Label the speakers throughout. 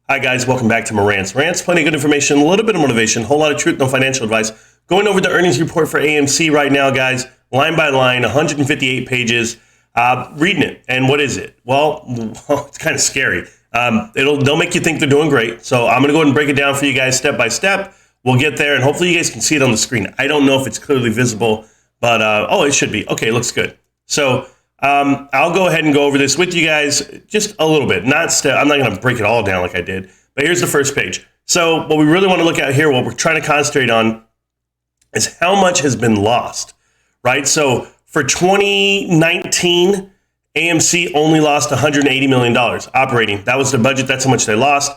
Speaker 1: Hi guys, welcome back to Marant's Rants. Plenty of good information, a little bit of motivation, a whole lot of truth, no financial advice. Going over the earnings report for AMC right now, guys, line by line, 158 pages. Reading it, and what is it? Well, it's kind of scary. They'll make you think they're doing great. So I'm going to go ahead and break it down for you guys step by step. We'll get there, and hopefully you guys can see it on the screen. I don't know if it's clearly visible, but it should be. Okay, it looks good. So I'll go ahead and go over this with you guys just a little bit. I'm not going to break it all down like I did, but here's the first page. So what we really want to look at here, what we're trying to concentrate on, is how much has been lost, right? So for 2019, AMC only lost $180 million operating. That was the budget. That's how much they lost.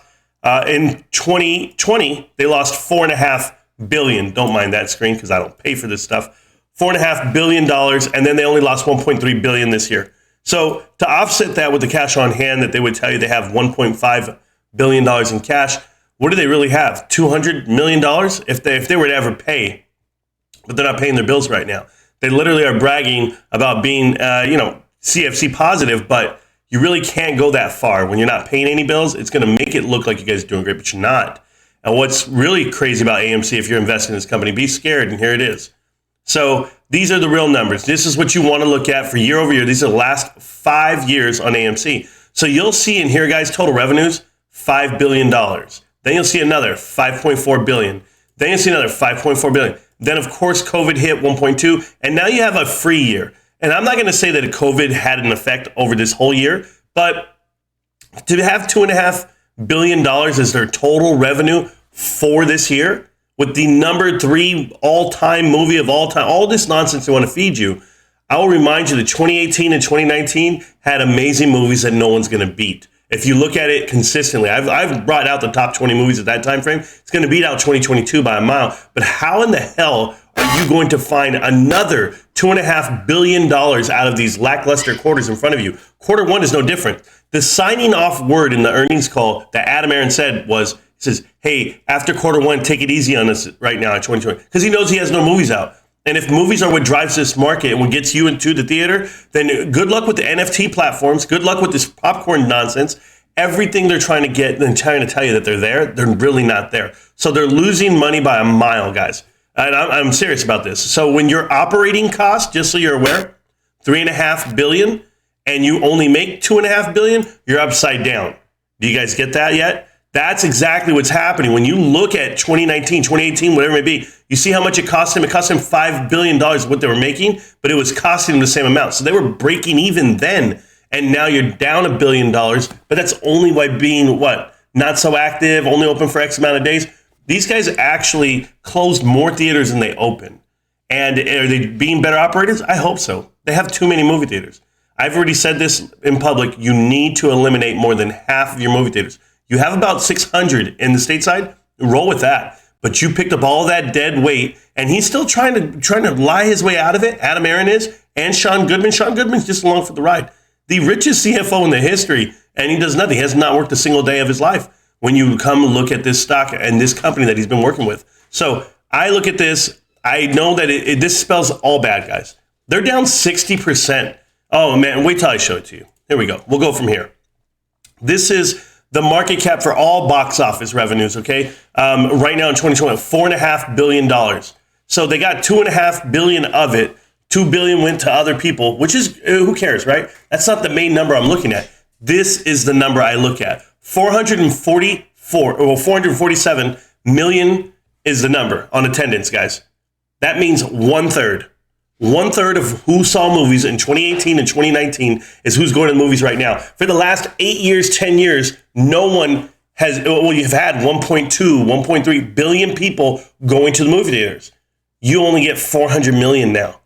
Speaker 1: In 2020, they lost $4.5 billion. Don't mind that screen because I don't pay for this stuff. $4.5 billion, and then they only lost $1.3 billion this year. So to offset that with the cash on hand that they would tell you they have $1.5 billion in cash, what do they really have? $200 million if they were to ever pay, but they're not paying their bills right now. They literally are bragging about being, CFC positive, but you really can't go that far. When you're not paying any bills, it's going to make it look like you guys are doing great, but you're not. And what's really crazy about AMC, if you're investing in this company, be scared, and here it is. So these are the real numbers. This is what you want to look at for year over year. These are the last 5 years on AMC. So you'll see in here, guys, total revenues, $5 billion. Then you'll see another $5.4 billion. Then you'll see another $5.4 billion. Then, of course, COVID hit 1.2, and now you have a free year. And I'm not going to say that COVID had an effect over this whole year, but to have $2.5 billion as their total revenue for this year, with the number 3 all-time movie of all time, all this nonsense they want to feed you, I will remind you that 2018 and 2019 had amazing movies that no one's going to beat. If you look at it consistently, I've brought out the top 20 movies at that time frame. It's going to beat out 2022 by a mile. But how in the hell are you going to find another $2.5 billion out of these lackluster quarters in front of you? Quarter one is no different. The signing off word in the earnings call that Adam Aaron said was, he says, hey, after quarter one, take it easy on us right now in 2020. Because he knows he has no movies out. And if movies are what drives this market and what gets you into the theater, then good luck with the NFT platforms. Good luck with this popcorn nonsense. Everything they're trying to get and trying to tell you that they're there, they're really not there. So they're losing money by a mile, guys. And I'm serious about this. So when your operating cost, just so you're aware, $3.5 billion, and you only make $2.5 billion, you're upside down. Do you guys get that yet? That's exactly what's happening. When you look at 2019, 2018, whatever it may be, you see how much it cost him. It cost him $5 billion what they were making, but it was costing them the same amount. So they were breaking even then. And now you're down $1 billion, but that's only by being not so active, only open for X amount of days. These guys actually closed more theaters than they opened. And are they being better operators? I hope so. They have too many movie theaters. I've already said this in public. You need to eliminate more than half of your movie theaters. You have about 600 in the stateside. Roll with that. But you picked up all that dead weight, and he's still trying to lie his way out of it. Adam Aaron is, and Sean Goodman. Sean Goodman's just along for the ride. The richest CFO in the history, and he does nothing. He has not worked a single day of his life when you come look at this stock and this company that he's been working with. So I look at this. I know that this spells all bad, guys. They're down 60%. Oh, man, wait till I show it to you. Here we go. We'll go from here. This is the market cap for all box office revenues, okay? Right now in 2020, $4.5 billion. So they got $2.5 billion of it. $2 billion went to other people, which is, who cares, right? That's not the main number I'm looking at. This is the number I look at. 447 million is the number on attendance, guys. That means one third of who saw movies in 2018 and 2019 is who's going to the movies right now. For the last 8 years, 10 years, no one has, you've had 1.3 billion people going to the movie theaters. You only get 400 million now.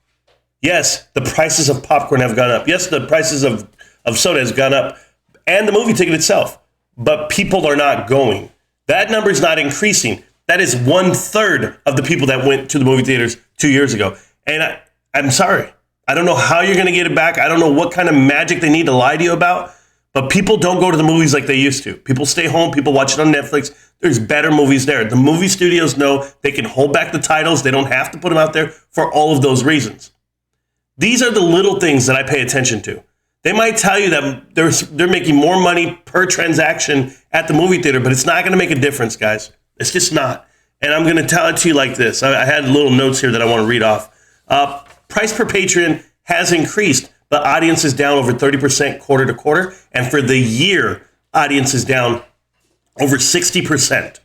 Speaker 1: Yes, the prices of popcorn have gone up. Yes, the prices of soda has gone up, and the movie ticket itself. But people are not going. That number is not increasing. That is 1/3 of the people that went to the movie theaters 2 years ago. And I'm sorry. I don't know how you're going to get it back. I don't know what kind of magic they need to lie to you about. But people don't go to the movies like they used to. People stay home. People watch it on Netflix. There's better movies there. The movie studios know they can hold back the titles. They don't have to put them out there for all of those reasons. These are the little things that I pay attention to. They might tell you that they're making more money per transaction at the movie theater, but it's not going to make a difference, guys. It's just not. And I'm going to tell it to you like this. I had little notes here that I want to read off. Price per patron has increased, but audience is down over 30% quarter to quarter. And for the year, audience is down over 60%.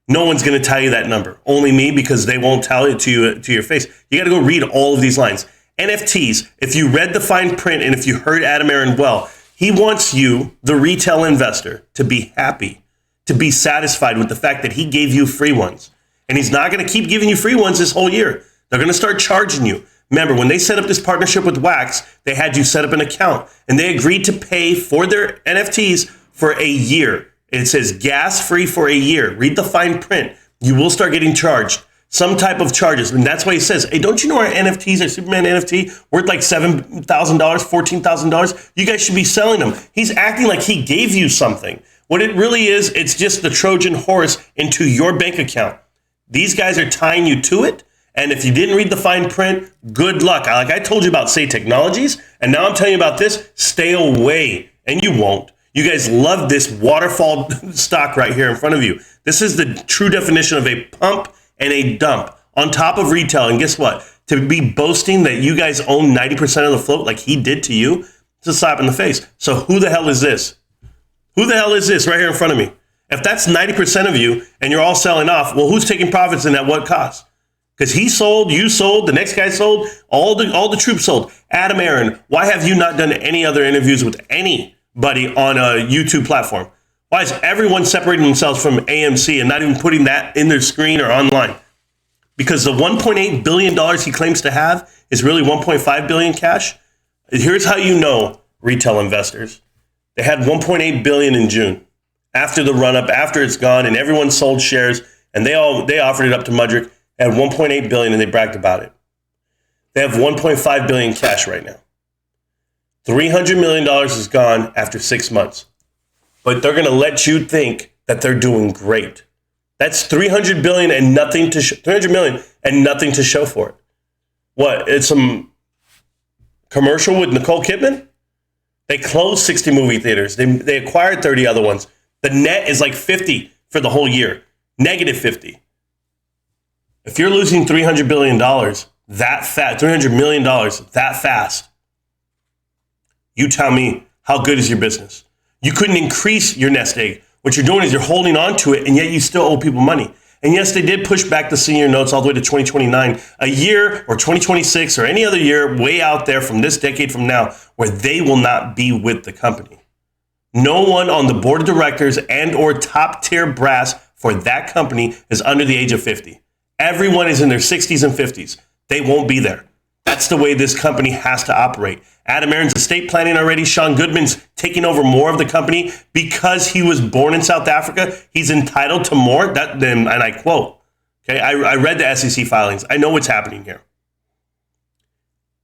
Speaker 1: No one's going to tell you that number. Only me, because they won't tell it to you to your face. You got to go read all of these lines. NFTs, if you read the fine print and if you heard Adam Aaron well, he wants you, the retail investor, to be happy, to be satisfied with the fact that he gave you free ones. And he's not going to keep giving you free ones this whole year. They're going to start charging you. Remember, when they set up this partnership with Wax, they had you set up an account and they agreed to pay for their NFTs for a year. It says gas free for a year. Read the fine print. You will start getting charged some type of charges. And that's why he says, hey, don't you know our NFTs, our Superman NFT, worth like $7,000, $14,000? You guys should be selling them. He's acting like he gave you something. What it really is, it's just the Trojan horse into your bank account. These guys are tying you to it. And if you didn't read the fine print, good luck. Like I told you about Say Technologies, and now I'm telling you about this, stay away. And you won't. You guys love this waterfall stock right here in front of you. This is the true definition of a pump and a dump on top of retail. And guess what? To be boasting that you guys own 90% of the float like he did to you, it's a slap in the face. So who the hell is this? Who the hell is this right here in front of me? If that's 90% of you and you're all selling off, well, who's taking profits and at what cost? Because he sold, you sold, the next guy sold, all the troops sold. Adam Aaron, why have you not done any other interviews with anybody on a YouTube platform? Why is everyone separating themselves from AMC and not even putting that in their screen or online? Because the $1.8 billion he claims to have is really $1.5 billion cash. Here's how you know, retail investors. They had $1.8 billion in June. After the run up, after it's gone, and everyone sold shares, and they offered it up to Mudrick at $1.8 billion, and they bragged about it. They have $1.5 billion cash right now. $300 million is gone after 6 months. But they're going to let you think that they're doing great. That's $300 billion and nothing to $300 million and nothing to show for it. What? It's some commercial with Nicole Kidman? They closed 60 movie theaters. They acquired 30 other ones. The net is like 50 for the whole year. Negative 50. If you're losing $300 billion that fast, $300 million that fast, you tell me, how good is your business? You couldn't increase your nest egg. What you're doing is you're holding on to it, and yet you still owe people money. And yes, they did push back the senior notes all the way to 2029, a year or 2026 or any other year way out there from this decade from now where they will not be with the company. No one on the board of directors and or top tier brass for that company is under the age of 50. Everyone is in their 60s and 50s. They won't be there. That's the way this company has to operate. Adam Aaron's estate planning already. Sean Goodman's taking over more of the company because he was born in South Africa. He's entitled to more. And I quote, okay, I read the SEC filings. I know what's happening here.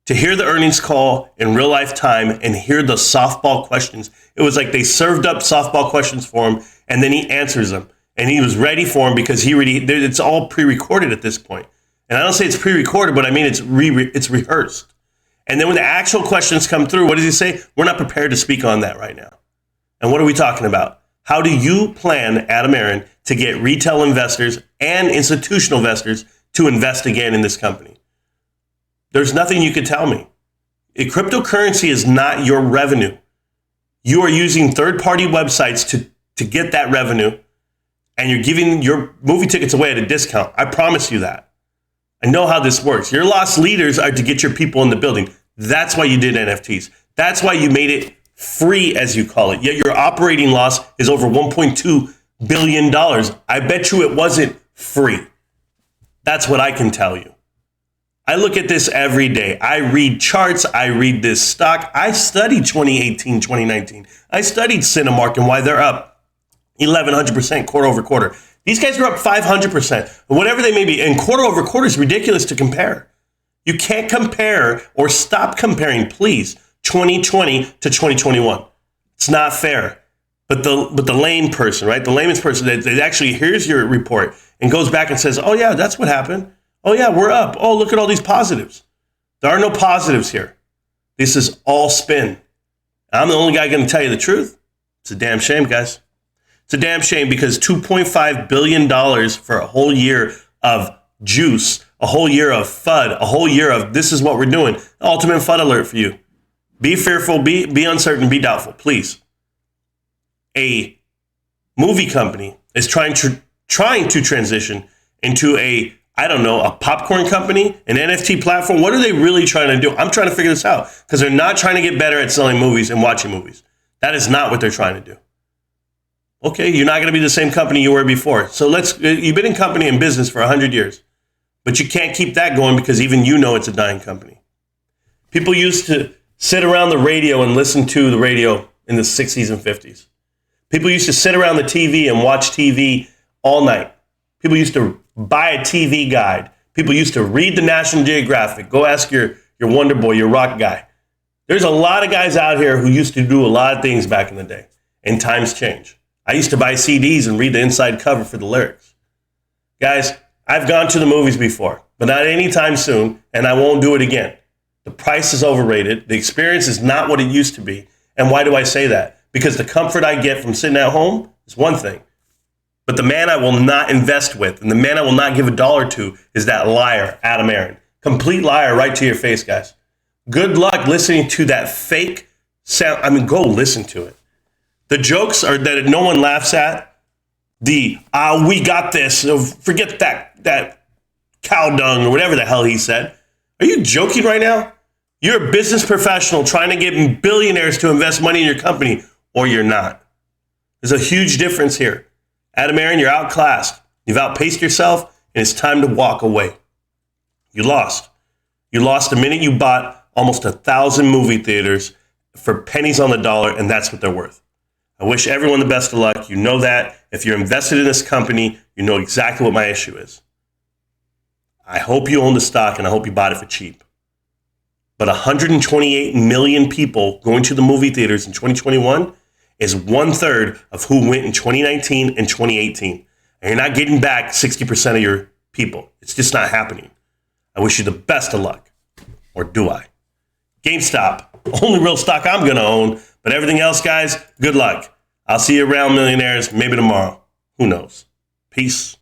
Speaker 1: To hear the earnings call in real life time and hear the softball questions, it was like they served up softball questions for him and then he answers them. And he was ready for him because it's all pre-recorded at this point. And I don't say it's pre-recorded, but I mean it's rehearsed. And then when the actual questions come through, what does he say? We're not prepared to speak on that right now. And what are we talking about? How do you plan, Adam Aaron, to get retail investors and institutional investors to invest again in this company? There's nothing you could tell me. Cryptocurrency is not your revenue. You are using third-party websites to get that revenue, and you're giving your movie tickets away at a discount. I promise you that. I know how this works. Your lost leaders are to get your people in the building. That's why you did NFTs. That's why you made it free, as you call it. Yet your operating loss is over $1.2 billion. I bet you it wasn't free. That's what I can tell you. I look at this every day. I read charts. I read this stock. I studied 2018, 2019. I studied Cinemark and why they're up 1,100% quarter over quarter. These guys are up 500%, whatever they may be. And quarter over quarter is ridiculous to compare. You can't compare or stop comparing, please, 2020 to 2021. It's not fair. But the lame person, right? The layman's person that actually hears your report and goes back and says, oh, yeah, that's what happened. Oh, yeah, we're up. Oh, look at all these positives. There are no positives here. This is all spin. I'm the only guy going to tell you the truth. It's a damn shame, guys. It's a damn shame because $2.5 billion for a whole year of juice, a whole year of FUD, a whole year of this is what we're doing. Ultimate FUD alert for you. Be fearful, be uncertain, be doubtful, please. A movie company is trying to transition into a popcorn company, an NFT platform. What are they really trying to do? I'm trying to figure this out because they're not trying to get better at selling movies and watching movies. That is not what they're trying to do. Okay, you're not going to be the same company you were before. So you've been in company and business for 100 years, but you can't keep that going because even you know it's a dying company. People used to sit around the radio and listen to the radio in the 60s and 50s. People used to sit around the TV and watch TV all night. People used to buy a TV guide. People used to read the National Geographic. Go ask your Wonder Boy, your rock guy. There's a lot of guys out here who used to do a lot of things back in the day, and times change. I used to buy CDs and read the inside cover for the lyrics. Guys, I've gone to the movies before, but not anytime soon, and I won't do it again. The price is overrated. The experience is not what it used to be. And why do I say that? Because the comfort I get from sitting at home is one thing. But the man I will not invest with and the man I will not give $1 to is that liar, Adam Aaron. Complete liar right to your face, guys. Good luck listening to that fake sound. Go listen to it. The jokes are that no one laughs at. We got this. Forget that cow dung or whatever the hell he said. Are you joking right now? You're a business professional trying to get billionaires to invest money in your company, or you're not. There's a huge difference here. Adam Aaron, you're outclassed. You've outpaced yourself, and it's time to walk away. You lost. You lost the minute you bought almost 1,000 movie theaters for pennies on the dollar, and that's what they're worth. I wish everyone the best of luck. You know that. If you're invested in this company, you know exactly what my issue is. I hope you own the stock, and I hope you bought it for cheap. But 128 million people going to the movie theaters in 2021 is 1/3 of who went in 2019 and 2018. And you're not getting back 60% of your people. It's just not happening. I wish you the best of luck. Or do I? GameStop, only real stock I'm going to own. But everything else, guys, good luck. I'll see you around, millionaires, maybe tomorrow. Who knows? Peace.